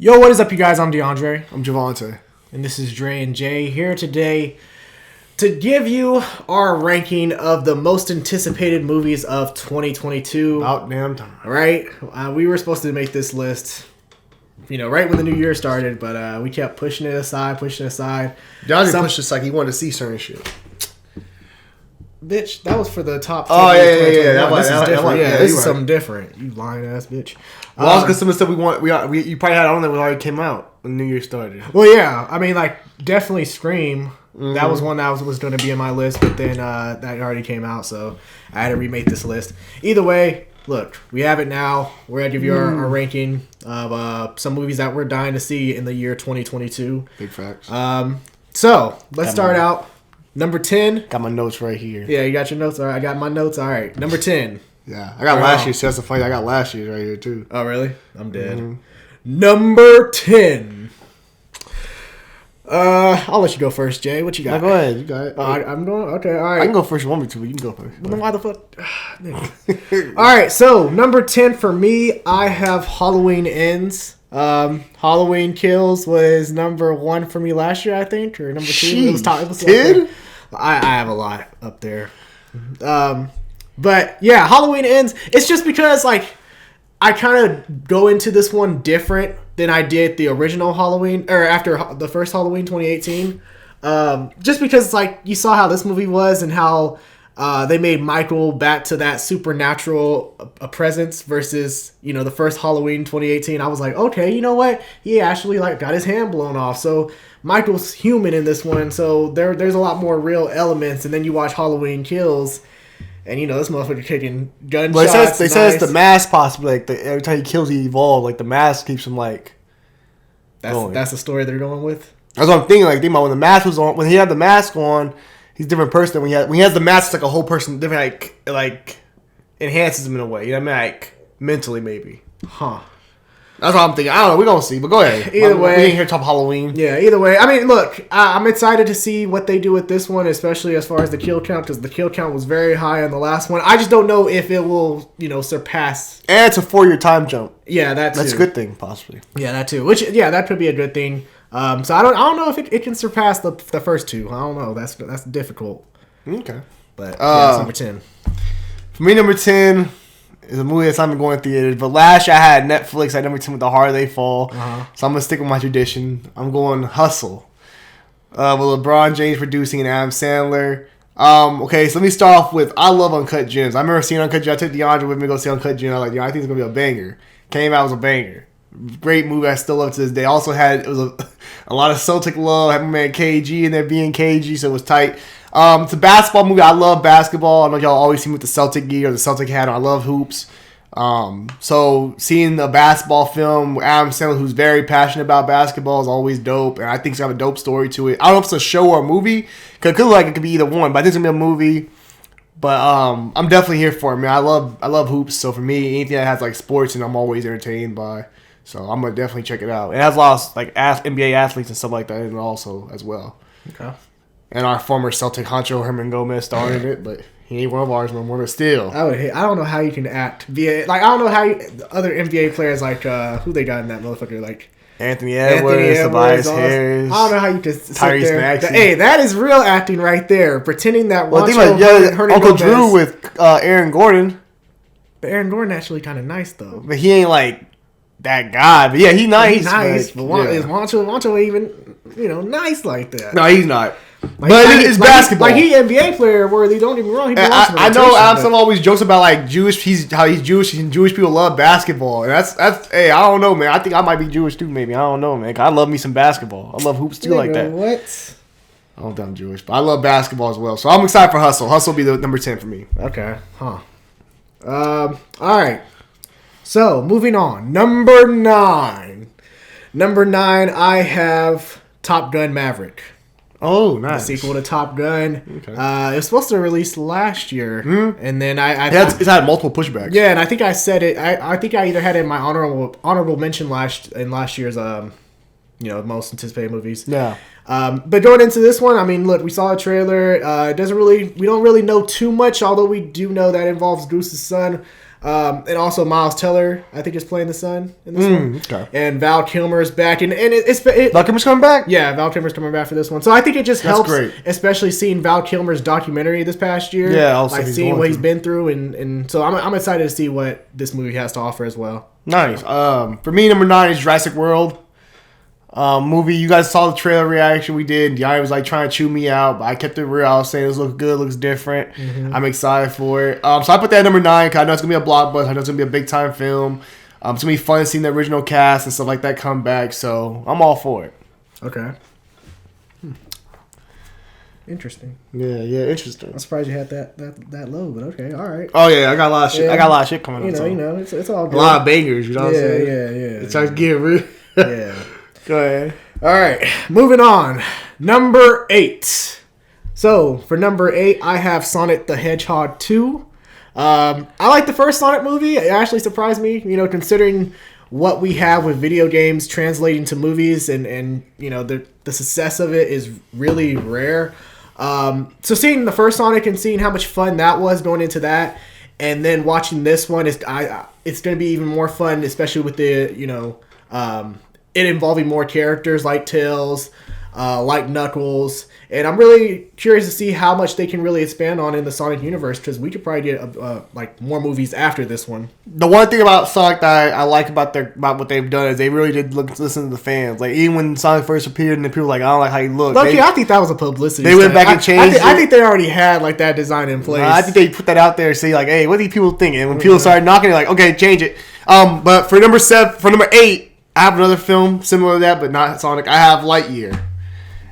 Yo, what is up, you guys? I'm DeAndre. I'm Javante. And this is Dre and Jay here today to give you our ranking of the most anticipated movies of 2022. About damn time. Right? We were supposed to make this list, right when the new year started, but we kept pushing it aside. DeAndre pushed us like he wanted to see certain shit. Bitch, that was for the top 10. Oh, yeah. This is different. This is right. something different. You lying ass bitch. Well, also because some of the stuff you probably had on there when it already came out when New Year started. Well, yeah. I mean, definitely Scream. Mm-hmm. That was one that was going to be in my list, but then that already came out, so I had to remake this list. Either way, look, we have it now. We're going to give you our ranking of some movies that we're dying to see in the year 2022. Big facts. So, let's start out. Number 10. Got my notes right here. Yeah, you got your notes? All right, I got my notes. All right, number 10. Yeah, I got last year's. So that's the funny. I got last year's right here, too. Oh, really? I'm dead. Mm-hmm. Number 10. I'll let you go first, Jay. What you got? No, go ahead. You got it. I'm going. Okay, all right. I can go first. You want me to? But you can go first. Then why the fuck? All right. So number 10 for me, I have Halloween Ends. Halloween Kills was number 1 for me last year, I think, or number 2. Jeez, it was top. I have a lot up there. But yeah, Halloween Ends. It's just because I kind of go into this one different than I did the original Halloween, or after the first Halloween 2018. Just because you saw how this movie was and how they made Michael back to that supernatural presence versus the first Halloween 2018. I was like, okay, you know what? He actually got his hand blown off. So Michael's human in this one. So there's a lot more real elements. And then you watch Halloween Kills. And this motherfucker kicking gunshots. Well, they say it's the mask possibly. Every time he kills, he evolves. The mask keeps him going. That's the story they're going with. That's what I'm thinking. Think about when the mask was on. When he had the mask on, he's a different person. When he has the mask, it's a whole person. Different, enhances him in a way. You know what I mean? Mentally, maybe. Huh. That's what I'm thinking. I don't know. We're going to see. But go ahead. Either way. We ain't here to talk Halloween. Yeah, either way. I mean, look, I'm excited to see what they do with this one, especially as far as the kill count, because the kill count was very high on the last one. I just don't know if it will, surpass. And it's a 4-year time jump. Yeah, that's a good thing, possibly. Yeah, that too. That could be a good thing. So I don't know if it can surpass the first two. I don't know. That's difficult. Okay. But that's number 10. For me, number 10... is a movie that's not been going to theaters. But last year I had Netflix at number 10 with The Harder They Fall. Uh-huh. So I'm going to stick with my tradition. I'm going Hustle. With LeBron James producing and Adam Sandler. Okay, so let me start off with, I love Uncut Gems. I remember seeing Uncut Gems. I took DeAndre with me to go see Uncut Gems. I was like, I think it's going to be a banger. Came out, was a banger. Great movie. I still love to this day. Also it was a lot of Celtic love. I had my man KG in there being KG, so it was tight. It's a basketball movie. I love basketball. I know y'all always see me with the Celtic gear or the Celtic hat on. I love hoops. So seeing a basketball film with Adam Sandler, who's very passionate about basketball, is always dope. And I think it's got a dope story to it. I don't know if it's a show or a movie. Cause it could be either one, but I think it's gonna be a movie. But I'm definitely here for it, man. I love hoops. So for me, anything that has sports, and I'm always entertained by. So I'm gonna definitely check it out. It has a lot of NBA athletes and stuff like that in it also as well. Okay. And our former Celtic honcho Herman Gomez starred in it, but he ain't one of ours no more. But still, I don't know how you can act via I don't know how other NBA players who they got in that motherfucker Anthony Edwards, Tobias Harris. I don't know how you can sit Tyrese there. Maxey. Hey, that is real acting right there. Pretending that. Well, think about Uncle Gomez. Drew with Aaron Gordon. But Aaron Gordon actually kind of nice though. But he ain't that guy. But yeah, he's nice. He's nice. But is Juancho even nice like that? No, he's not. But it's basketball. He NBA player worthy. Don't get me wrong. He belongs to the I know Adam always jokes about Jewish. How he's Jewish and Jewish people love basketball. And that's hey, I don't know, man. I think I might be Jewish too. Maybe I don't know, man. I love me some basketball. I love hoops too, like that. What? I don't think I'm Jewish, but I love basketball as well. So I'm excited for Hustle. Hustle will be the number 10 for me. Okay. Huh. All right. So moving on. Number 9. Number 9. I have Top Gun Maverick. Oh, nice. The sequel to Top Gun. Okay. It was supposed to release last year, and then it's had multiple pushbacks. Yeah, and I think I said it. I think I either had it in my honorable mention last year's most anticipated movies. Yeah. But going into this one, I mean, look, we saw a trailer. We don't really know too much, although we do know that it involves Goose's son. And also Miles Teller, I think, is playing the son in this one. Okay. And Val Kilmer's back, and Val Kilmer's coming back? Yeah, Val Kilmer's coming back for this one. So I think it just helps, great. especially seeing Val Kilmer's documentary this past year. Yeah, also like seeing what he's been through, and so I'm excited to see what this movie has to offer as well. Nice. For me, number 9 is Jurassic World. Movie, you guys saw the trailer reaction we did. Yanni was like trying to chew me out, but I kept it real. I was saying this looks good, looks different. I'm excited for it. So I put that at number 9 because I know it's gonna be a blockbuster. I know it's gonna be a big time film. It's gonna be fun seeing the original cast and stuff like that come back. So I'm all for it. Okay. Interesting. Yeah, interesting. I'm surprised you had that low, but okay, all right. Oh yeah, I got a lot of shit. I got a lot of shit coming up. You know, it's all good. A lot of bangers. You know what I'm saying? Yeah. It starts getting real. Yeah. Go ahead. All right, moving on. Number 8. So for number 8, I have Sonic the Hedgehog 2. I like the first Sonic movie. It actually surprised me, considering what we have with video games translating to movies, and the success of it is really rare. So seeing the first Sonic and seeing how much fun that was going into that, and then watching this one it's going to be even more fun, especially with the it involving more characters like Tails, like Knuckles, and I'm really curious to see how much they can really expand on in the Sonic universe, because we could probably get like more movies after this one. The one thing about Sonic that I like about what they've done is they really did listen to the fans. Like even when Sonic first appeared and the people were like, I don't like how you look. Lucky, I think that was a publicity. They went back and changed it. I think they already had like that design in place. I think they put that out there and say like, hey, what are these people thinking? And when people started knocking, they're like, okay, change it. But for number 8. I have another film similar to that, but not Sonic. I have Lightyear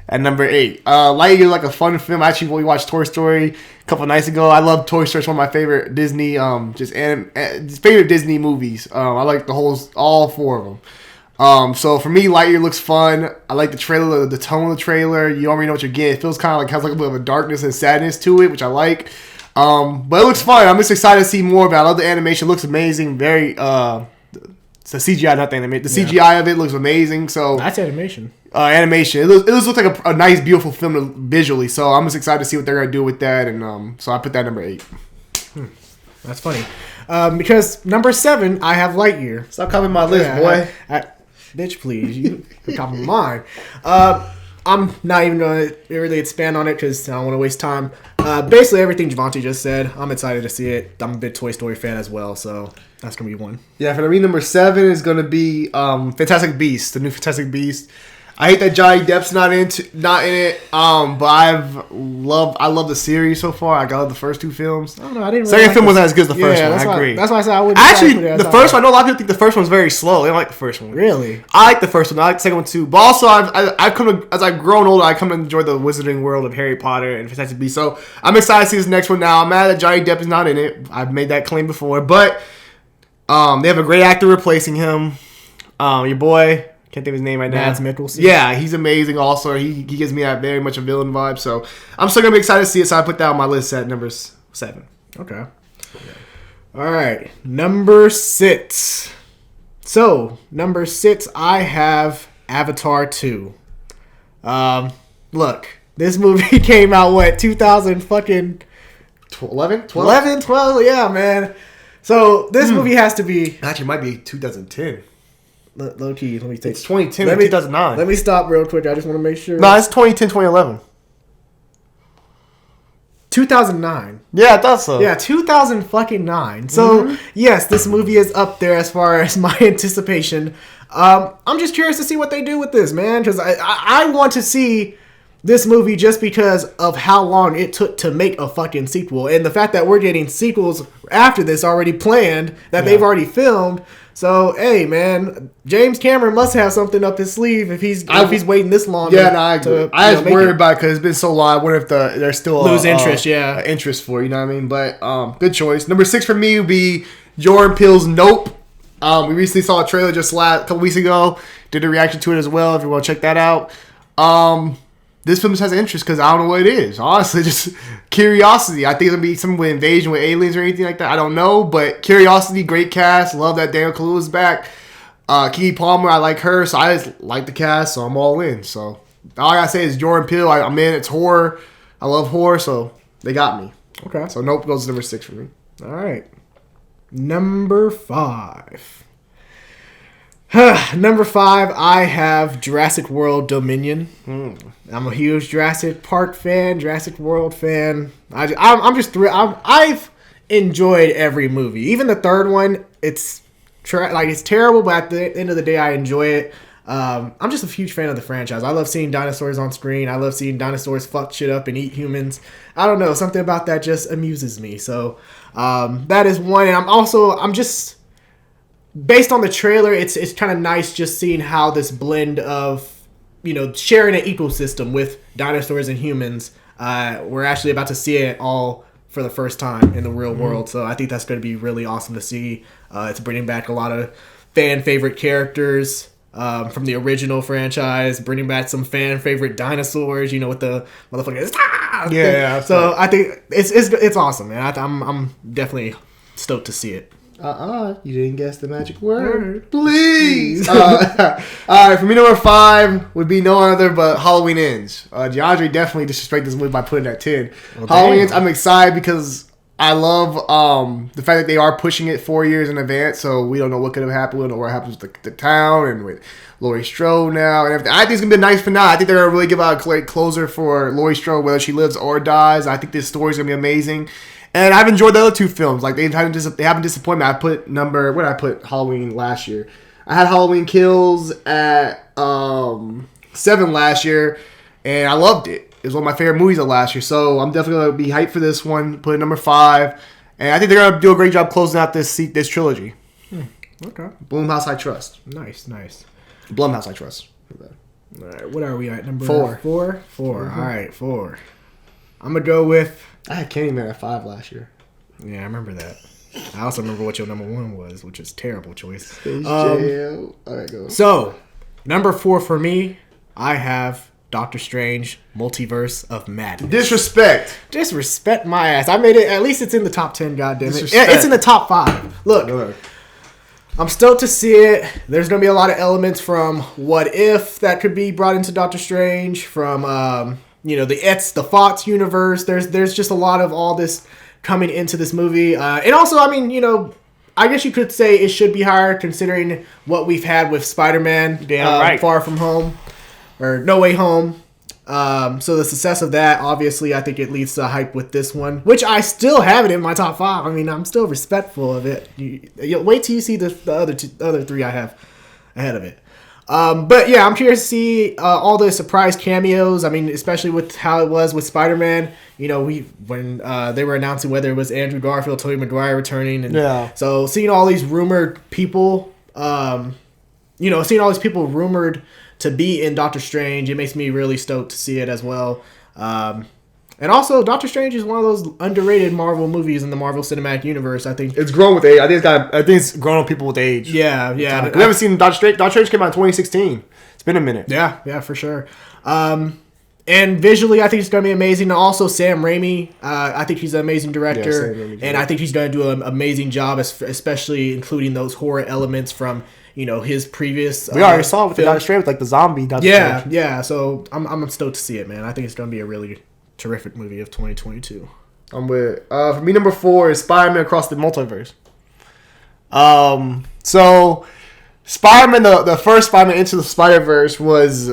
at number 8. Lightyear is like a fun film. Actually, we watched Toy Story a couple nights ago. I love Toy Story. It's one of my favorite Disney, favorite Disney movies. I like all 4 of them. So for me, Lightyear looks fun. I like the trailer, the tone of the trailer. You already know what you're getting. It feels kind of like has like a bit of a darkness and sadness to it, which I like. But it looks fun. I'm just excited to see more about it. I love the animation. It looks amazing. Very it's the CGI, not the animation. The CGI of it looks amazing. So that's animation. Animation. It looks like a nice, beautiful film visually. So I'm just excited to see what they're gonna do with that. And so I put that number 8. That's funny. Because number 7, I have Lightyear. Stop copying my list, boy. Bitch, please. You copy mine. I'm not even going to really expand on it because I don't want to waste time. Basically, everything Javante just said, I'm excited to see it. I'm a big Toy Story fan as well, so that's going to be one. Yeah, for me, number 7 is going to be Fantastic Beasts, the new Fantastic Beasts. I hate that Johnny Depp's not in it, but I love the series so far. I love the first 2 films. I don't know. I didn't. Second film wasn't as good as the first one. I agree. That's why I said I wouldn't. Actually, the first one. I know a lot of people think the first one's very slow. They don't like the first one. Really? I like the first one. I like the second one too. But also, I've come to, as I've grown older, I come to enjoy the wizarding world of Harry Potter and Fantastic Beasts. So I'm excited to see this next one. Now I'm mad that Johnny Depp is not in it. I've made that claim before, but they have a great actor replacing him. Your boy. Can't think of his name right now. Mads Mikkelsen. Yeah, he's amazing also. He gives me that very much a villain vibe. So I'm still going to be excited to see it. So I put that on my list at number 7. Okay. All right. Number 6. So, number 6, I have Avatar 2. Look, this movie came out, 2000 fucking... 11? 12? Yeah, man. So, this movie has to be... Actually, it might be 2010. Low key, let me take. It's 2010 or 2009. Let me stop real quick. I just want to make sure. No, it's 2010, 2011. 2009. Yeah, I thought so. Yeah, 2009. So yes, this movie is up there as far as my anticipation. I'm just curious to see what they do with this, man, because I want to see this movie just because of how long it took to make a fucking sequel, and the fact that we're getting sequels after this already planned that they've already filmed. So, hey, man, James Cameron must have something up his sleeve if he's waiting this long. Yeah, I agree. I was worried about it because it's been so long. I wonder if they're still lose interest. Interest for, you know what I mean. But good choice. Number 6 for me would be Jordan Peele's Nope. We recently saw a trailer just a couple weeks ago. Did a reaction to it as well. If you want to check that out. This film just has interest because I don't know what it is. Honestly, just curiosity. I think it's going to be something with invasion with aliens or anything like that. I don't know, but curiosity, great cast. Love that Daniel Kaluuya's back. Keke Palmer, I like her, so I just like the cast, so I'm all in. So all I got to say is Jordan Peele, I'm in. It's horror. I love horror, so they got me. Okay. So Nope goes to number 6 for me. All right. Number 5. Number 5, I have Jurassic World Dominion. I'm a huge Jurassic Park fan, Jurassic World fan. I'm just thrilled. I've enjoyed every movie, even the third one. It's terrible, but at the end of the day, I enjoy it. I'm just a huge fan of the franchise. I love seeing dinosaurs on screen. I love seeing dinosaurs fuck shit up and eat humans. I don't know, something about that just amuses me. So that is one, and I'm just. Based on the trailer, it's kind of nice just seeing how this blend of, sharing an ecosystem with dinosaurs and humans. We're actually about to see it all for the first time in the real world. So I think that's going to be really awesome to see. It's bringing back a lot of fan favorite characters from the original franchise, bringing back some fan favorite dinosaurs, with the motherfuckers. Yeah. So I think it's awesome, man. I'm definitely stoked to see it. You didn't guess the magic word. Please. All right, for me, number 5 would be no other but Halloween Ends. DeAndre definitely disrespected this movie by putting it at 10. Well, Halloween Ends, I'm excited because I love the fact that they are pushing it 4 years in advance, so we don't know what could have happened. We don't know what happens with the town and with Laurie Strode now and everything. I think it's going to be a nice finale. I think they're going to really give out a closer for Laurie Strode, whether she lives or dies. I think this story is going to be amazing. And I've enjoyed the other 2 films. Like, they haven't disappointed me. I put what did I put Halloween last year? I had Halloween Kills at 7 last year, and I loved it. It was one of my favorite movies of last year. So I'm definitely going to be hyped for this one. Put it number 5. And I think they're going to do a great job closing out this trilogy. Okay. Blumhouse, I trust. Nice. Blumhouse, I trust. All right, what are we at? Number 4. 4? 4. Mm-hmm. All right, 4. I'm going to go with... I had Candyman at 5 last year. Yeah, I remember that. I also remember what your number 1 was, which is terrible choice. All right, go. So, number 4 for me, I have Doctor Strange, Multiverse of Madness. Disrespect my ass. I made it. At least it's in the top 10. Goddammit. It's in the top 5. Look. I'm stoked to see it. There's going to be a lot of elements from What If that could be brought into Doctor Strange, from the Fox universe. There's just a lot of all this coming into this movie. And also, I guess you could say it should be higher considering what we've had with Spider-Man Far From Home or No Way Home. So the success of that, obviously, I think it leads to hype with this one, which I still have it in my top 5. I'm still respectful of it. Wait till you see the other 3 I have ahead of it. But yeah, I'm curious to see all the surprise cameos. Especially with how it was with Spider-Man. When they were announcing whether it was Andrew Garfield, Tobey Maguire returning, and so seeing all these rumored people, seeing all these people rumored to be in Doctor Strange, it makes me really stoked to see it as well. And also, Doctor Strange is one of those underrated Marvel movies in the Marvel Cinematic Universe. I think it's grown with age. I think it's grown on people with age. Yeah. We haven't seen Doctor Strange. Doctor Strange came out in 2016. It's been a minute. Yeah, for sure. And visually, I think it's going to be amazing. And also, Sam Raimi, I think he's an amazing director. And I think he's going to do an amazing job, especially including those horror elements from his previous. We already saw it with the Doctor Strange, with like the zombie Doctor Strange. Yeah. So I'm stoked to see it, man. I think it's going to be a really terrific movie of 2022. I'm with. For me, number 4 is Spider-Man Across the Multiverse. So Spider-Man, the first Spider-Man Into the Spider-Verse was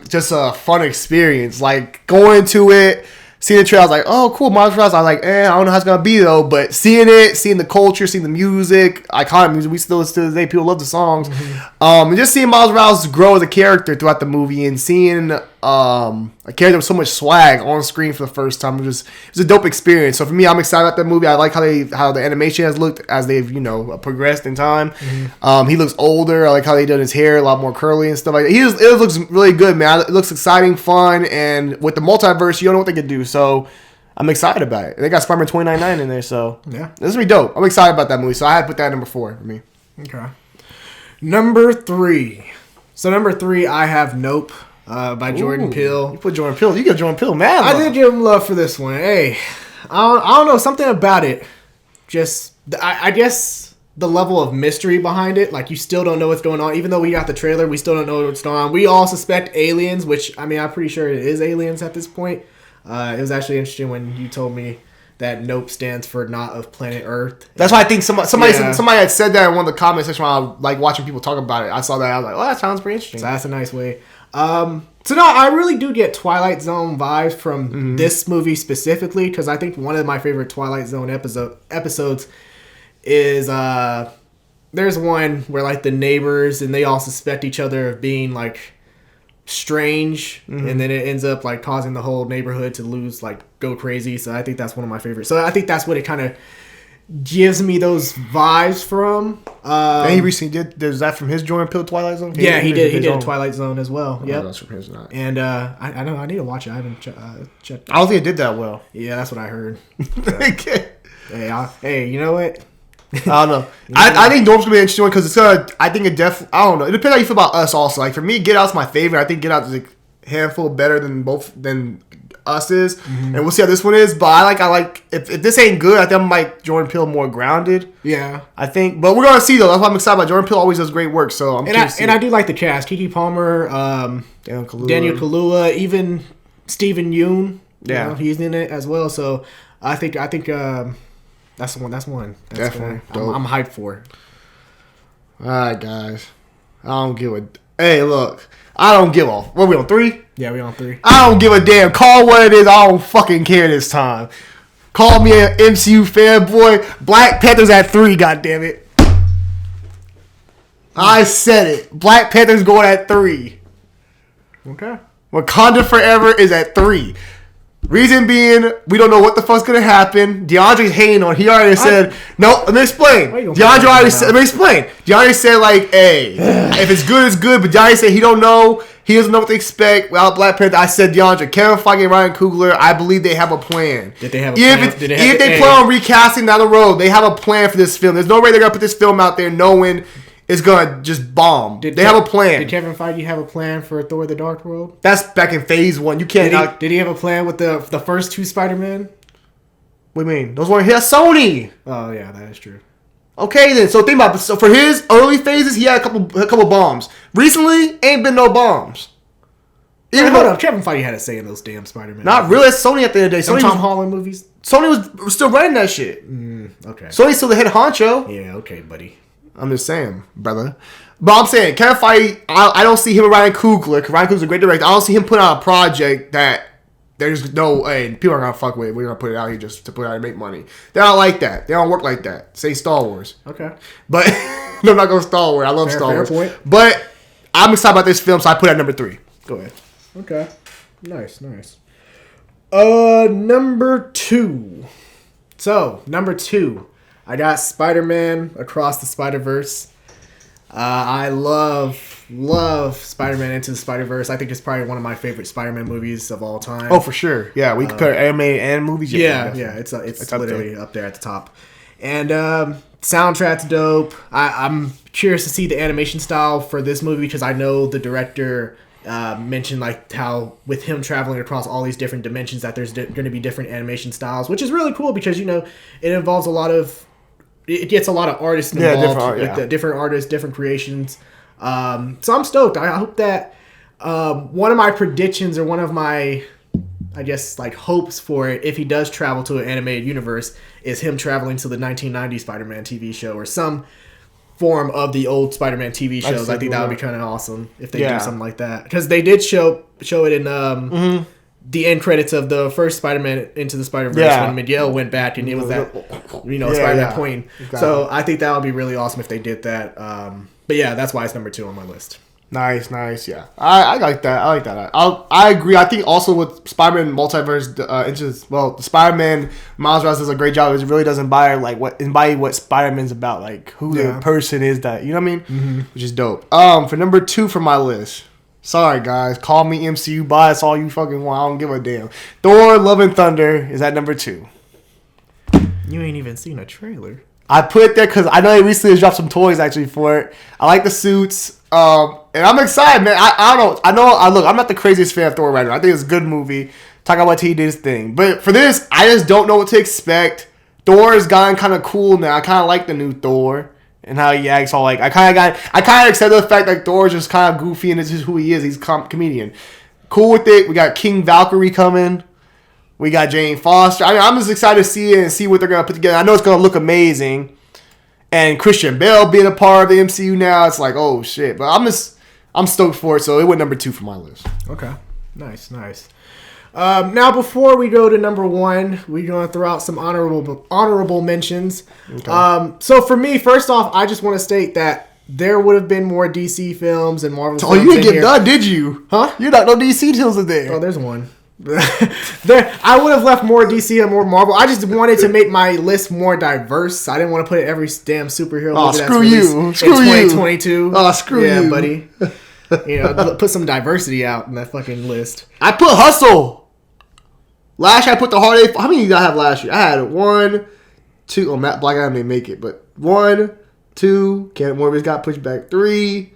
just a fun experience. Like, going to it, seeing the trailer, I was like, oh, cool, Miles Morales. I was like, I don't know how it's going to be, though. But seeing the culture, seeing the music, iconic music, we still, to this day, people love the songs. Mm-hmm. And just seeing Miles Morales grow as a character throughout the movie and seeing a character with so much swag on screen for the first time, it was a dope experience. So for me, I'm excited about that movie. I like how the animation has looked as they've progressed in time. Mm-hmm. He looks older. I like how they done his hair a lot more curly and stuff like that. It looks really good, man. It looks exciting, fun, and with the multiverse, you don't know what they could do. So I'm excited about it. They got Spider-Man 2099 in there, so yeah, this is gonna be dope. I'm excited about that movie. So I had to put that at number 4 for me. Okay. Number 3. So number 3, I have Nope. By Jordan Peele. You put Jordan Peele. You got Jordan Peele, man. I did give him love for this one. Hey, I don't know, something about it. Just I guess the level of mystery behind it. Like, you still don't know what's going on, even though we got the trailer. We still don't know what's going on. We all suspect aliens, which I'm pretty sure it is aliens at this point. It was actually interesting when you told me that Nope stands for not of planet Earth. That's why I think somebody had said that in one of the comment section while I was like watching people talk about it. I saw that. I was like, oh, that sounds pretty interesting. So that's a nice way. So no, I really do get Twilight Zone vibes from this movie specifically, because I think one of my favorite Twilight Zone episodes is there's one where like the neighbors and they all suspect each other of being like strange, and then it ends up like causing the whole neighborhood to go crazy. So I think that's one of my favorites. So I think that's what it kind of gives me those vibes from. And he recently did that from his Jordan Peele Twilight Zone? He did Twilight Zone as well. Yeah, that's from his. Not. And I know I need to watch it. I haven't checked. I don't think it did that well. Yeah, that's what I heard. Okay. Hey, you know what? I don't know. I think Dorm's gonna be an interesting one because it's gonna. I think it definitely. I don't know. It depends how you feel about Us. Also, like for me, Get Out's my favorite. I think Get Out is a handful better than Us is, and we'll see how this one is. But I like if this ain't good, I think I'm like Jordan Peele more grounded. Yeah, I think. But we're gonna see though. That's why I'm excited about Jordan Peele. Always does great work. So I do like the cast: Keke Palmer, Daniel Kaluuya, even Steven Yeun. Yeah, he's in it as well. So I think. That's the one. That's definitely. I'm hyped for. All right, guys. I don't give a. Hey, look. I don't give a. What are we on 3? Yeah, we on 3. I don't give a damn. Call what it is. I don't fucking care this time. Call me an MCU fanboy. Black Panther's at 3. Goddammit. I said it. Black Panther's going at 3. Okay. Wakanda Forever is at 3. Reason being, we don't know what the fuck's gonna happen. DeAndre's hating on. He already said, "No." Let me explain. DeAndre already said. Let me explain. DeAndre said, like, "Hey, if it's good, it's good." But DeAndre said he don't know. He doesn't know what to expect without Black Panther. I said, DeAndre, Kevin Feige and Ryan Coogler. I believe they have a plan. Did they have a plan? If they plan on recasting down the road, they have a plan for this film. There's no way they're gonna put this film out there knowing it's gonna just bomb. They have a plan. Did Kevin Feige have a plan for Thor: The Dark World? That's back in phase 1. You can't. Did he have a plan with the first 2 Spider-Man? What do you mean? Those weren't his. Sony. Oh yeah, that is true. Okay then. So think about it. So for his early phases, he had a couple bombs. Recently, ain't been no bombs. Even though Kevin Feige had a say in those damn Spider-Man. Not movies. really. It's Sony at the end of the day. Some Tom Holland movies. Sony was still running that shit. Okay. Sony's still the head honcho. Yeah. Okay, buddy. I'm just saying, brother. But I'm saying, Kevin Feige, I don't see him and Ryan Coogler, because Ryan Coogler's a great director. I don't see him putting out a project that there's no, hey, people aren't going to fuck with it. We're going to put it out here just to put it out and make money. They don't like that. They don't work like that. Say Star Wars. Okay. But, no, I'm not going to Star Wars. I love Star Wars. Fair point. But I'm excited about this film, so I put it at number 3. Go ahead. Okay. Nice. Number 2. So, number 2. I got Spider-Man Across the Spider-Verse. I love Spider-Man Into the Spider-Verse. I think it's probably one of my favorite Spider-Man movies of all time. Oh, for sure. Yeah, we compare animated and movies. Yeah, it's literally up there at the top. And soundtrack's dope. I'm curious to see the animation style for this movie because I know the director mentioned like how with him traveling across all these different dimensions that there's going to be different animation styles, which is really cool because it involves it gets a lot of artists involved, different artists, different creations. So I'm stoked. I hope that one of my predictions or one of my, I guess, like hopes for it, if he does travel to an animated universe, is him traveling to the 1990 Spider-Man TV show or some form of the old Spider-Man TV shows. I think that would be kind of awesome if they do something like that. Because they did show it in the end credits of the first Spider-Man Into the Spider-Verse when Miguel went back and it was that, Spider-Man pointing. Exactly. So I think that would be really awesome if they did that. But yeah, that's why it's number 2 on my list. Nice. Yeah, I like that. I agree. I think also with Spider-Man Multiverse, the Spider-Man Miles Morales does a great job. It really does embody what Spider-Man's about, like who the person is that, you know what I mean? Mm-hmm. Which is dope. For number 2 for my list. Sorry guys, call me MCU bias all you fucking want. I don't give a damn. Thor: Love and Thunder is at number 2. You ain't even seen a trailer. I put it there because I know they recently dropped some toys actually for it. I like the suits, and I'm excited, man. Look, I'm not the craziest fan of Thor right now. I think it's a good movie. Talk about he did his thing, but for this, I just don't know what to expect. Thor has gotten kind of cool now. I kind of like the new Thor and how he acts. All like I kind of accept the fact that Thor is just kind of goofy and it's just who he is. He's a comedian. Cool with it. We got King Valkyrie coming. We got Jane Foster. I mean, I'm just excited to see it and see what they're gonna put together. I know it's gonna look amazing. And Christian Bale being a part of the MCU now, it's like, oh shit. But I'm stoked for it. So it went number 2 for my list. Okay, nice. Now before we go to number 1, we're gonna throw out some honorable mentions. Okay. So for me, first off, I just want to state that there would have been more DC films and Marvel. Oh, films you didn't in get here. done, did you? Huh? You're not no DC films in there. Oh, there's one. I would have left more DC and more Marvel. I just wanted to make my list more diverse. I didn't want to put every damn superhero movie that's released in 2022. Oh, screw you. Yeah, buddy. Put some diversity out in that fucking list. I put Hustle. Last year I put The Hard A. How many did I have last year? I had 1, 2. Oh, Matt Black Adam didn't make it, but 1, 2. Kenneth Morbius got pushed back. 3.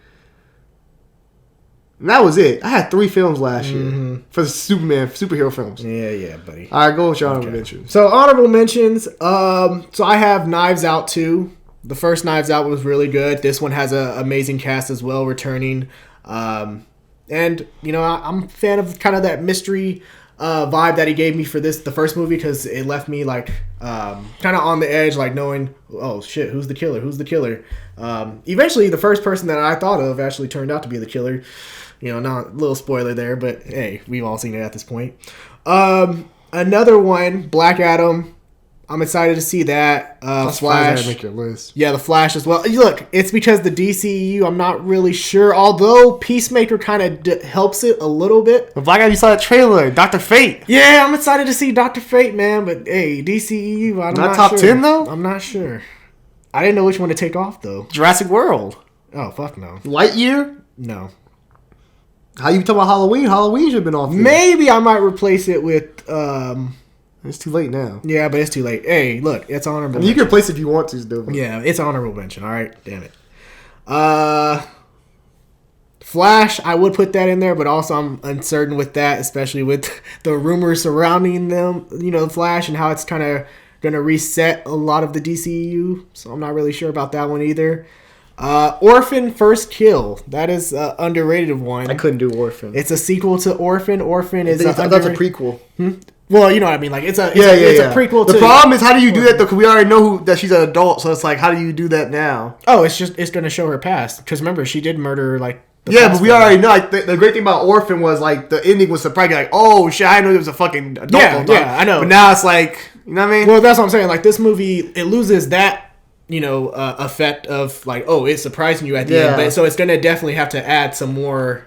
And that was it. I had 3 films last year for the superhero films. Yeah, buddy. All right, go with your honorable mentions. So honorable mentions. So I have Knives Out 2. The first Knives Out was really good. This one has an amazing cast as well, returning. And I'm a fan of kind of that mystery vibe that he gave me for the first movie, because it left me like kind of on the edge, like knowing, oh shit, who's the killer? Eventually, the first person that I thought of actually turned out to be the killer. Not a little spoiler there, but hey, we've all seen it at this point. Another one, Black Adam. I'm excited to see that. Flash. Make your list. Yeah, the Flash as well. Look, it's because the DCEU, I'm not really sure. Although Peacemaker kind of helps it a little bit. But Black Adam, you saw that trailer, Dr. Fate. Yeah, I'm excited to see Dr. Fate, man. But hey, DCEU, I'm not top sure. 10 though. I'm not sure. I didn't know which one to take off though. Jurassic World. Oh fuck no. Lightyear. No. How you talking about Halloween? Halloween should have been off there. Maybe I might replace it with. It's too late now. Yeah, but it's too late. Hey, look, it's honorable. I mean, you can replace it if you want to, still. Yeah, it's honorable mention. All right, damn it. Flash, I would put that in there, but also I'm uncertain with that, especially with the rumors surrounding them. Flash and how it's kind of gonna reset a lot of the DCU. So I'm not really sure about that one either. Orphan First Kill. That is an underrated one. I couldn't do Orphan. It's a sequel to Orphan. Orphan is that's a prequel. Well, you know what I mean. Like it's a prequel. The problem is, how do you do that though? Because we already know that she's an adult. So it's like, how do you do that now? Oh, it's going to show her past. Because remember, she did murder like. But we already know. Like the great thing about Orphan was like the ending was surprising. Like, oh shit, I didn't know there was a fucking adult. Yeah, I know. But now it's like, you know what I mean? Well, that's what I'm saying. Like this movie, it loses that. Effect of like, oh, it's surprising you at the end, but so it's gonna definitely have to add some more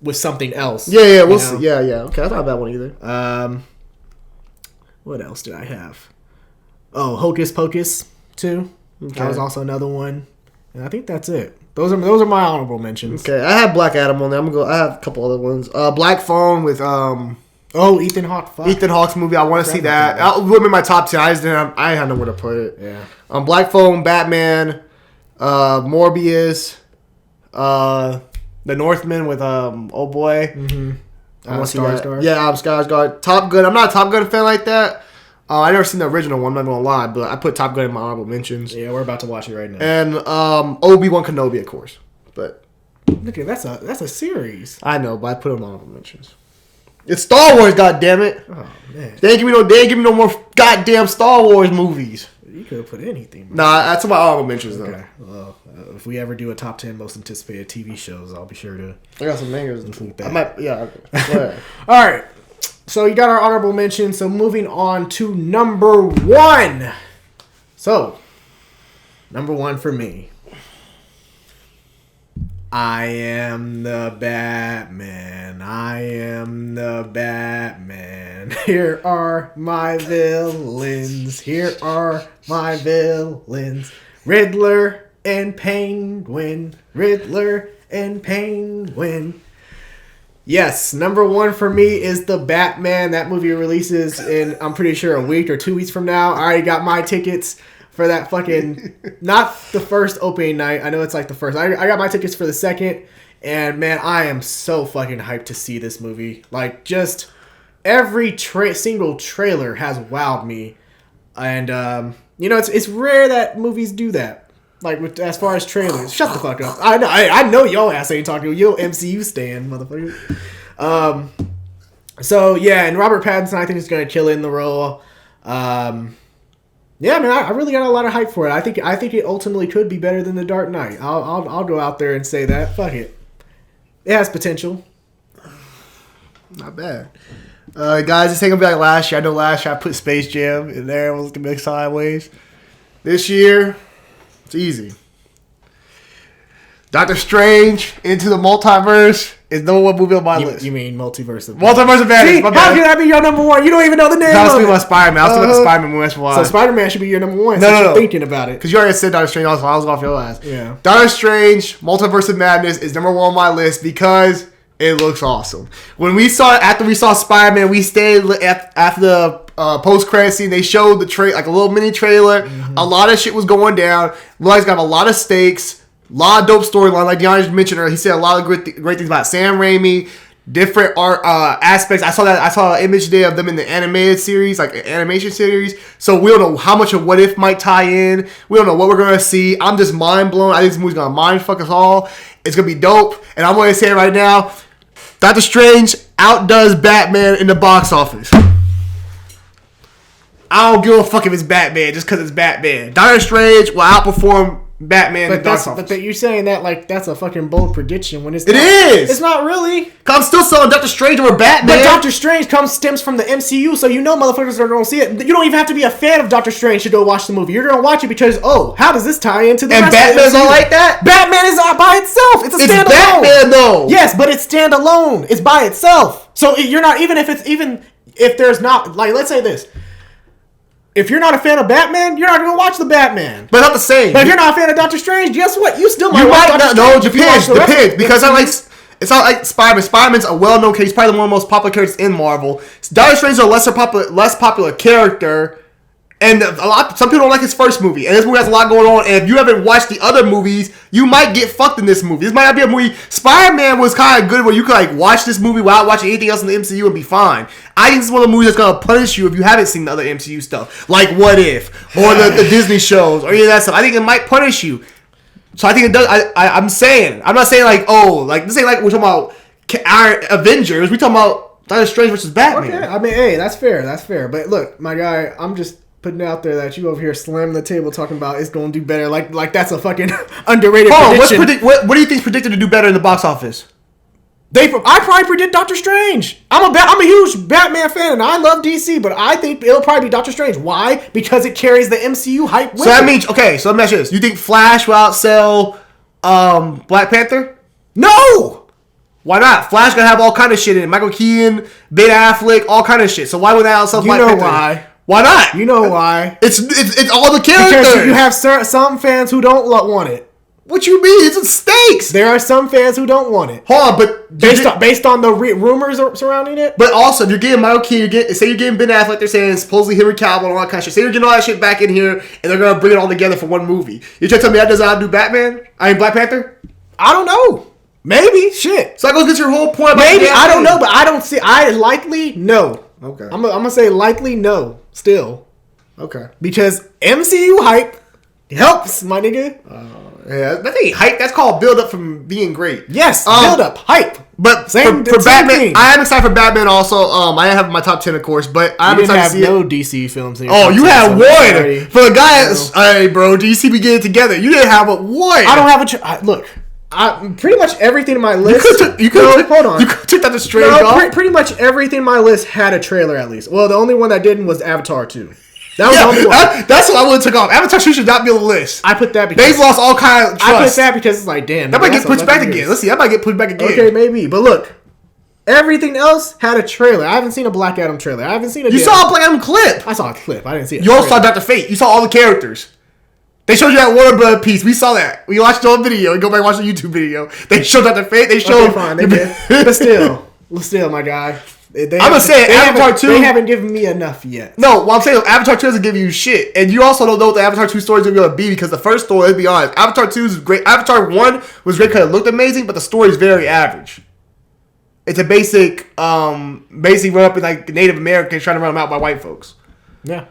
with something else. Yeah, we'll see. Yeah. Okay, that's not a bad one either. What else did I have? Oh, Hocus Pocus 2. Okay. That was also another one, and I think that's it. Those are my honorable mentions. Okay, I have Black Adam on there. I have a couple other ones. Black Phone with Ethan Hawke. Ethan Hawke's movie. I want to see that. It would be my top 10. I had nowhere to put it. Yeah. Black Phone, Batman, Morbius, The Northman with old boy. Mm-hmm. I want to see that. Yeah, Skarsgård. Top Gun. I'm not a Top Gun fan like that. I never seen the original one. I'm not gonna lie, but I put Top Gun in my honorable mentions. Yeah, we're about to watch it right now. And Obi-Wan Kenobi, of course. But look at that's a series. I know, but I put them in my honorable mentions. It's Star Wars, goddammit. Oh man. They ain't give me no more goddamn Star Wars movies. You could have put anything. Man. Nah, that's my honorable mentions though. Okay. Well, if we ever do a top 10 most anticipated TV shows, I'll be sure to. I got some bangers. Include that. I might. Yeah. Okay. All right. So you got our honorable mentions. So moving on to number 1. So number 1 for me. I am the Batman. I am the Batman. Here are my villains. Here are my villains. Riddler and Penguin. Riddler and Penguin. Yes, number 1 for me is the Batman. That movie releases in, I'm pretty sure, a week or 2 weeks from now. I already got my tickets for that fucking, not the first opening night. I know it's like the first. I got my tickets for the second. And man, I am so fucking hyped to see this movie. Like, just every single trailer has wowed me. And, it's rare that movies do that. Like, as far as trailers. Shut the fuck up. I know y'all ass ain't talking to you MCU stan, motherfucker. So yeah, and Robert Pattinson I think is gonna kill it in the role. Yeah, man, I really got a lot of hype for it. I think it ultimately could be better than The Dark Knight. I'll go out there and say that. Fuck it. It has potential. Not bad. Guys, this ain't gonna be like last year. I know last year I put Space Jam in there. It was gonna be sideways. This year, it's easy. Doctor Strange Into the Multiverse is number one movie on my list. You mean Multiverse of Multiverse of Madness. How can that be your number one? You don't even know the name. I was thinking about Spider-Man. I was thinking about the Spider-Man movie. That's why. So Spider-Man should be your number one. No. You're thinking about it. Because you already said Doctor Strange. I was off your ass. Yeah. Doctor Strange Multiverse of Madness is number one on my list because it looks awesome. After we saw Spider-Man, we stayed after the post-credit scene. They showed the like a little mini trailer. Mm-hmm. A lot of shit was going down. Like it's got a lot of stakes. A lot of dope storyline. Like Deanna mentioned earlier, he said a lot of great things about Sam Raimi. Different art aspects. I saw an image there of them in the animated series, like an animation series. So we don't know how much of What If might tie in. We don't know what we're gonna see. I'm just mind blown. I think this movie's gonna mind fuck us all. It's gonna be dope. And I'm gonna say it right now. Doctor Strange outdoes Batman in the box office. I don't give a fuck if it's Batman just because it's Batman. Doctor Strange will outperform Batman in the box office. But you're saying that like that's a fucking bold prediction when it's It is! It's not really. I'm still selling Doctor Strange over Batman. But Doctor Strange stems from the MCU, so you know motherfuckers are gonna see it. You don't even have to be a fan of Doctor Strange to go watch the movie. You're gonna watch it because how does this tie into the rest Batman's of the MCU? not like that? Batman is not by itself. It's standalone. Batman though. Yes, but it's standalone. It's by itself. So you're not even if there's not like let's say this. If you're not a fan of Batman, you're not going to watch the Batman. But not the same. But if you're not a fan of Doctor Strange, guess what? You still might watch Doctor Strange. No, depends. Because it's not like Spider-Man. Spider-Man's a well-known character. He's probably one of the most popular characters in Marvel. Doctor Strange is a less popular character. And some people don't like his first movie. And this movie has a lot going on. And if you haven't watched the other movies, you might get fucked in this movie. This might not be a movie. Spider-Man was kind of good where you could like watch this movie without watching anything else in the MCU and be fine. I think this is one of the movies that's going to punish you if you haven't seen the other MCU stuff. Like What If? Or the Disney shows. Or any of that stuff. I think it might punish you. So I think it does. I'm saying. I'm not saying like, this ain't like we're talking about our Avengers. We're talking about Doctor Strange versus Batman. Okay. I mean, hey, that's fair. But look, my guy, I'm just putting it out there that you over here slamming the table talking about it's going to do better. Like that's a fucking underrated prediction. What do you think is predicted to do better in the box office? I probably predict Doctor Strange. I'm a huge Batman fan and I love DC, but I think it'll probably be Doctor Strange. Why? Because it carries the MCU hype with it. So that means, okay, so let me ask you this. You think Flash will outsell Black Panther? No! Why not? Flash gonna have all kind of shit in it. Michael Keaton, Ben Affleck, all kind of shit. So why would that outsell Black Panther? You know why. Why not? You know why. It's all the characters. Because you have some fans who don't want it. What you mean? It's stakes. There are some fans who don't want it. Hold on, but based on the rumors surrounding it. But also, if you're getting Michael Keaton, say you're getting Ben Affleck, they're saying supposedly Henry Cavill and all that kind of shit. Say you're getting all that shit back in here, and they're gonna bring it all together for one movie. You trying to tell me that doesn't outdo Batman? Black Panther? I don't know. Maybe shit. So that goes against your whole point. Maybe I don't know, but I don't see. I likely no. Okay. I'm gonna say likely no. Still. Okay. Because MCU hype helps, my nigga. Yeah, that ain't hype. That's called build up from being great. Yes, build up, hype. But for Batman, thing. I am excited for Batman also. I have my top 10, of course, but I'm excited to see no DC films in your top 10. You had one. For the guy, no. Hey, bro, DC be getting together. You didn't have but one. I don't have look. Pretty much everything in my list. Hold on. You took that straight off. Pretty much everything in my list had a trailer at least. Well, the only one that didn't was Avatar 2. That was the only one. That's what I would have took off. Avatar 2 should not be on the list. I put that because they've lost all kind of trust. I put that because it's like, damn. That might get pushed back again. Let's see. That might get pushed back again. Okay, maybe. But look, everything else had a trailer. I haven't seen a Black Adam trailer. I haven't seen a. You saw a Black Adam clip. I saw a clip. I didn't see it. You also saw Dr. Fate. You saw all the characters. They showed you that Warner Blood piece. We saw that. We watched the whole video. Go back and watch the YouTube video. They showed Dr. Fate. They showed. Okay, fine. They did. But still, my guy. I'm gonna say Avatar 2. They haven't given me enough yet. No, well, I'm saying Avatar 2 doesn't give you shit, and you also don't know what the Avatar 2 story is gonna be because the first story, let's be honest, Avatar 2 is great. Avatar 1 was great because it looked amazing, but the story is very average. It's a basic run up in like Native Americans trying to run them out by white folks. Yeah.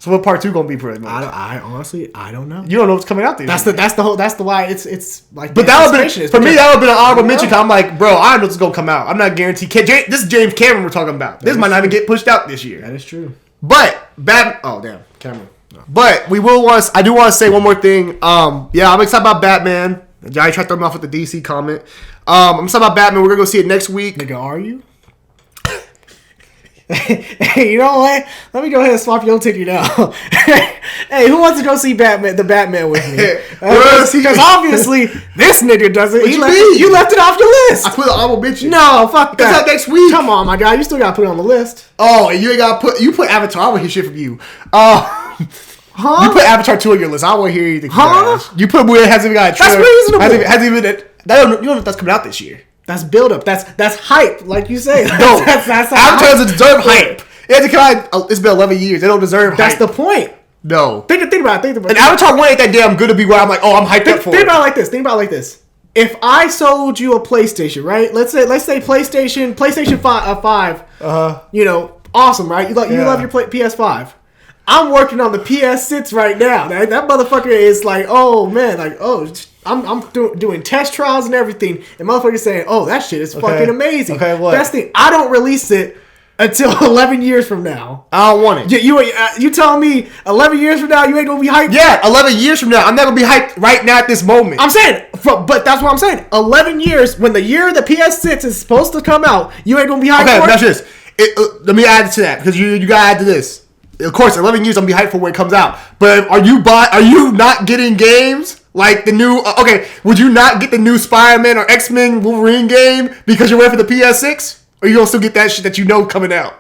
So what part 2 gonna be pretty much? I honestly don't know. You don't know what's coming out there. That's the why it's like. But that would be for me. That would have been an honorable mention. Cause I'm like, bro, I know what's gonna come out. I'm not guaranteed. This is James Cameron we're talking about. This might not even get pushed out this year. That is true. But oh damn, Cameron. No. But we will want. I do want to say one more thing. Yeah, I'm excited about Batman. Johnny tried to throw me off with the DC comment. I'm excited about Batman. We're gonna go see it next week. Nigga, are you? Hey, you know what? Let me go ahead and swap your ticket now. Hey, who wants to go see the Batman with me? Because obviously this nigga doesn't. You left it off your list. I put an honorable mention. No, fuck that. It's not next week. Come on, my guy. You still gotta put it on the list. Oh, and you ain't gotta put Avatar. I want to hear shit from you. Huh? You put Avatar 2 on your list. I don't want to hear anything. Huh? You put movie that hasn't even got a trailer. That's reasonable. Hasn't even you don't know if that's coming out this year. That's build up. That's hype, like you say. No, that's Avatar doesn't deserve hype. It had to come out. It's been 11 years. They don't deserve That's hype. the point. No. Think about it. And Avatar 1 ain't that damn good to be where I'm like, oh, I'm hyped up for it. Think about it like this. If I sold you a PlayStation, right? Let's say PlayStation 5. You know, awesome, right? You love your PS5. I'm working on the PS6 right now. That motherfucker is like, oh man, like, oh, I'm doing test trials and everything, and motherfuckers saying, oh, that shit is fucking amazing. Okay, what? That's the thing. I don't release it until 11 years from now. I don't want it. You telling me 11 years from now you ain't gonna be hyped? Yeah, 11 years from now I'm not gonna be hyped right now at this moment. I'm saying, but that's what I'm saying. 11 years, when the year the PS6 is supposed to come out, you ain't gonna be hyped. Okay, for that's just. Let me add to that because you gotta add to this. Of course, 11 years I'm gonna be hyped for when it comes out. But are you not getting games like the new? Would you not get the new Spider-Man or X-Men Wolverine game because you're waiting for the PS6? Or you gonna still get that shit that you know coming out?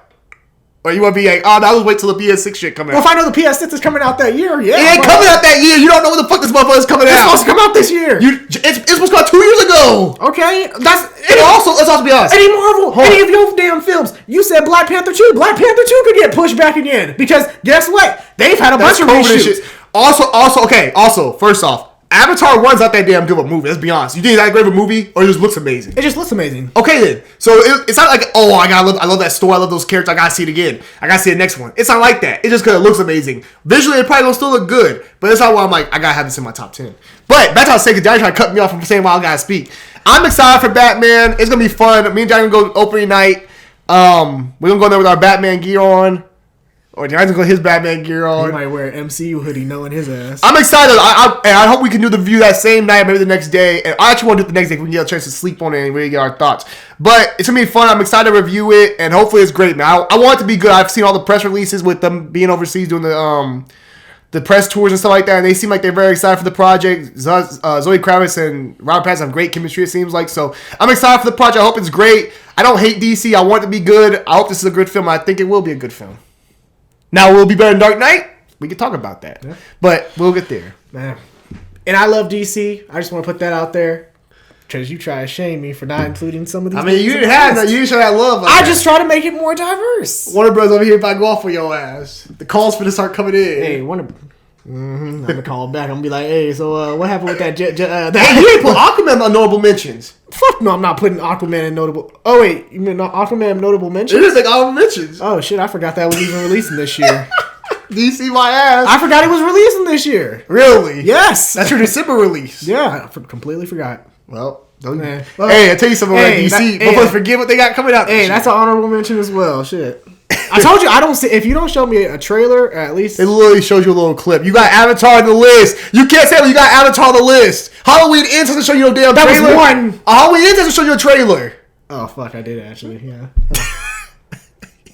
Or you want to be like, oh, now let's wait till the PS6 shit come out. Well, if I know the PS6 is coming out that year, yeah. It ain't coming out that year. You don't know what the fuck this motherfucker is coming out. It's supposed to come out this year. It's supposed to come out 2 years ago. Okay. Let's also be honest. Any Marvel, any of your damn films. You said Black Panther 2. Black Panther 2 could get pushed back again. Because guess what? They've had a bunch of reshoots. Also, first off, Avatar 1's not that damn good of a movie. Let's be honest. You think it's that great of a movie, or it just looks amazing? It just looks amazing. Okay then. So it's not like, oh, I love that story. I love those characters. I gotta see it again. I gotta see the next one. It's not like that. It's just because it looks amazing. Visually, it probably gonna still look good, but it's not why I'm like, I gotta have this in my top 10. But back to what I was saying, because Johnny trying to cut me off from saying why I gotta speak. I'm excited for Batman. It's gonna be fun. Me and Johnny gonna go opening night. We're gonna go there with our Batman gear on. Or Johnny's gonna go his Batman gear on. He might wear an MCU hoodie knowing his ass. I'm excited. I hope we can do the review that same night, maybe the next day. And I actually want to do it the next day if we can get a chance to sleep on it and really get our thoughts. But it's gonna be fun. I'm excited to review it, and hopefully it's great, man. I want it to be good. I've seen all the press releases with them being overseas doing the press tours and stuff like that, and they seem like they're very excited for the project. Zoe Kravitz and Robert Pattinson have great chemistry, it seems like. So I'm excited for the project. I hope it's great. I don't hate DC. I want it to be good. I hope this is a good film. I think it will be a good film. Now, will it be better than Dark Knight? We can talk about that. Yeah. But we'll get there. Man. And I love DC. I just want to put that out there. Because you try to shame me for not including some of these. I mean, you didn't have that. You didn't show that love. I just try to make it more diverse. Warner Bros. Over here if I go off for your ass. The calls for this start coming in. Hey, Warner I'm going to call back. I'm going to be like, hey, so what happened with that? Hey, you ain't put Aquaman on notable mentions. Fuck no, I'm not putting Aquaman in notable. Oh, wait. You mean Aquaman notable mentions? It is like honorable mentions. Oh, shit. I forgot that was even releasing this year. DC my ass. I forgot it was releasing this year. Really? Yes. That's your December release. Yeah, I completely forgot. Well, don't hey, I tell you something about DC. Motherfuckers forget what they got coming out. Hey, that's an honorable mention as well. Shit. I told you I don't see if you don't show me a trailer, or at least it literally shows you a little clip. You got Avatar on the list. You can't say you got Avatar on the list. Halloween Ends doesn't show you no damn trailer. That was one. Halloween Ends doesn't show you a trailer. Oh fuck, I did actually. Yeah.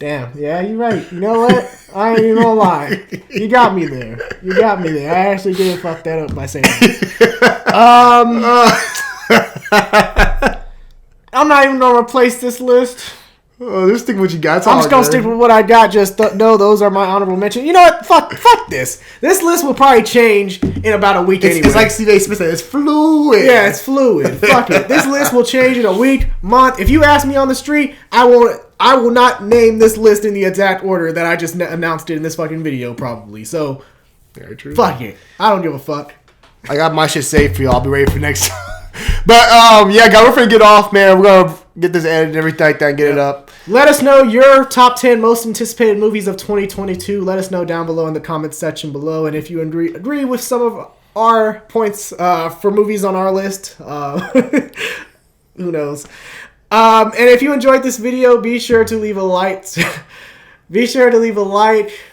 Damn. Yeah, you're right. You know what? I ain't even gonna lie. You got me there. I actually did fuck that up by saying that. I'm not even gonna replace this list. Oh, just stick with what you got. I'm just gonna stick with what I got. Just know those are my honorable mentions. You know what? Fuck this. This list will probably change in about a week anyway. It's like Steve A. Smith said. It's fluid. Yeah, it's fluid. Fuck it. This list will change in a week, month. If you ask me on the street, I will not name this list in the exact order that I just announced it in this fucking video, probably. So, very true. Fuck it. I don't give a fuck. I got my shit saved for y'all. I'll be ready for next time. But yeah, guys, we're finna get off, man. We're gonna get this edited and everything like that and get it up. Let us know your top 10 most anticipated movies of 2022. Let us know down below in the comments section below. And if you agree with some of our points for movies on our list, who knows? And if you enjoyed this video, be sure to leave a like.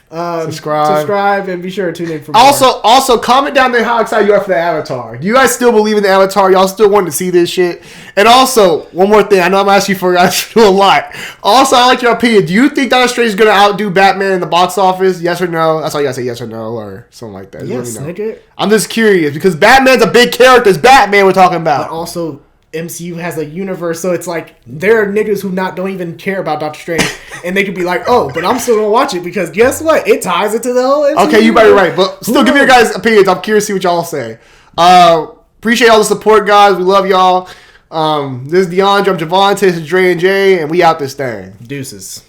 Subscribe, and be sure to tune in for more. Also, comment down there how excited you are for the Avatar. Do you guys still believe in the Avatar? Y'all still want to see this shit? And also, one more thing. I know I'm asking you for guys to do a lot. Also, I like your opinion. Do you think Doctor Strange is going to outdo Batman in the box office? Yes or no? That's all you got to say, yes or no, or something like that. Yes, nigga. I'm just curious, because Batman's a big character. It's Batman we're talking about. But also, MCU has a universe, so it's like there are niggas who don't even care about Doctor Strange, and they could be like, "Oh, but I'm still gonna watch it because guess what? It ties into the whole MCU." Okay, you might be right, but still, give me your guys' opinions. I'm curious to see what y'all say. Appreciate all the support, guys. We love y'all. This is DeAndre. I'm Javante. This is Dre and Jay, and we out this thing. Deuces.